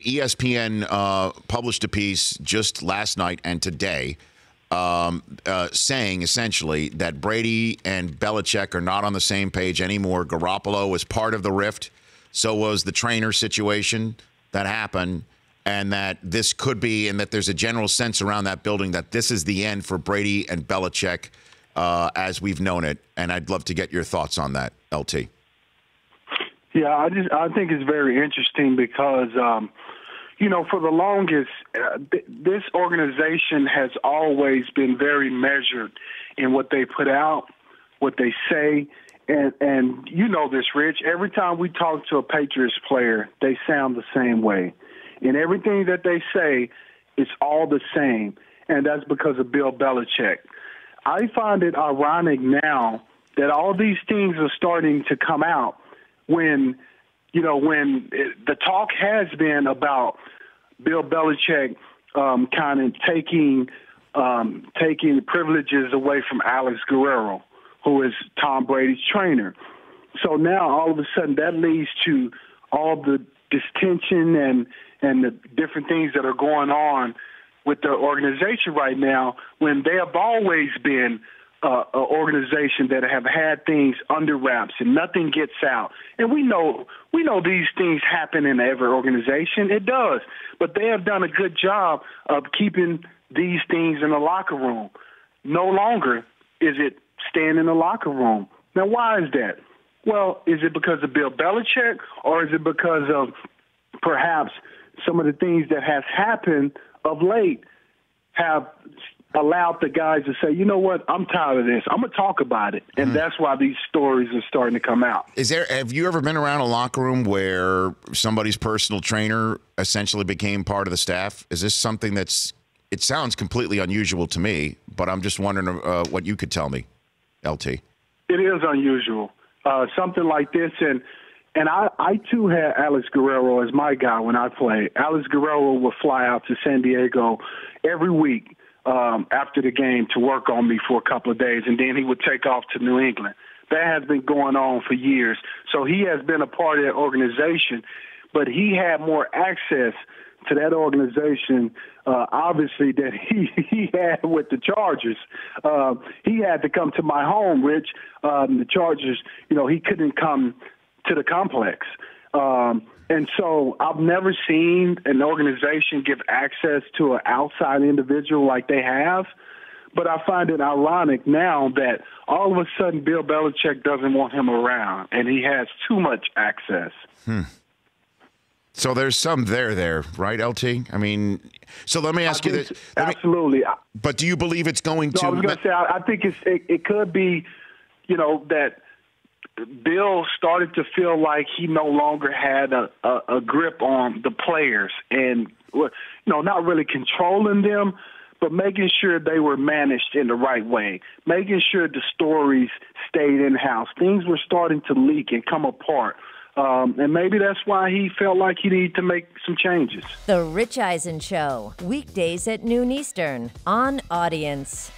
ESPN published a piece just last night and today saying essentially that Brady and Belichick are not on the same page anymore. Garoppolo was part of the rift. So was the trainer situation that happened, and that this could be, and that there's a general sense around that building that this is the end for Brady and Belichick as we've known it. And I'd love to get your thoughts on that, LT. Yeah, I think it's very interesting because, for the longest, this organization has always been very measured in what they put out, what they say. And you know this, Rich, every time we talk to a Patriots player, they sound the same way. And everything that they say is all the same, and that's because of Bill Belichick. I find it ironic now that all these things are starting to come out when the talk has been about Bill Belichick kind of taking privileges away from Alex Guerrero, who is Tom Brady's trainer. So now all of a sudden that leads to all the distension and the different things that are going on with the organization right now, when they have always been an organization that have had things under wraps and nothing gets out. And we know these things happen in every organization. It does. But they have done a good job of keeping these things in the locker room. No longer is it staying in the locker room. Now, why is that? Well, is it because of Bill Belichick, or is it because of perhaps some of the things that has happened of late have allowed the guys to say, you know what, I'm tired of this. I'm going to talk about it. And that's why these stories are starting to come out. Have you ever been around a locker room where somebody's personal trainer essentially became part of the staff? Is this something it sounds completely unusual to me, but I'm just wondering what you could tell me, LT. It is unusual. Something like this. And I too had Alex Guerrero as my guy when I played. Alex Guerrero would fly out to San Diego every week after the game to work on me for a couple of days, and then he would take off to New England. That has been going on for years. So he has been a part of that organization, but he had more access to that organization, obviously, that he had with the Chargers. He had to come to my home, Rich. The Chargers, he couldn't come to the complex. And so I've never seen an organization give access to an outside individual like they have. But I find it ironic now that all of a sudden Bill Belichick doesn't want him around, and he has too much access. So there's some there, right, LT? I mean, so let me ask you this. Absolutely. But do you believe it's going to? I was going to say, I think it could be, that Bill started to feel like he no longer had a grip on the players and, not really controlling them, but making sure they were managed in the right way, making sure the stories stayed in-house. Things were starting to leak and come apart. And maybe that's why he felt like he needed to make some changes. The Rich Eisen Show, weekdays at noon Eastern on Audience.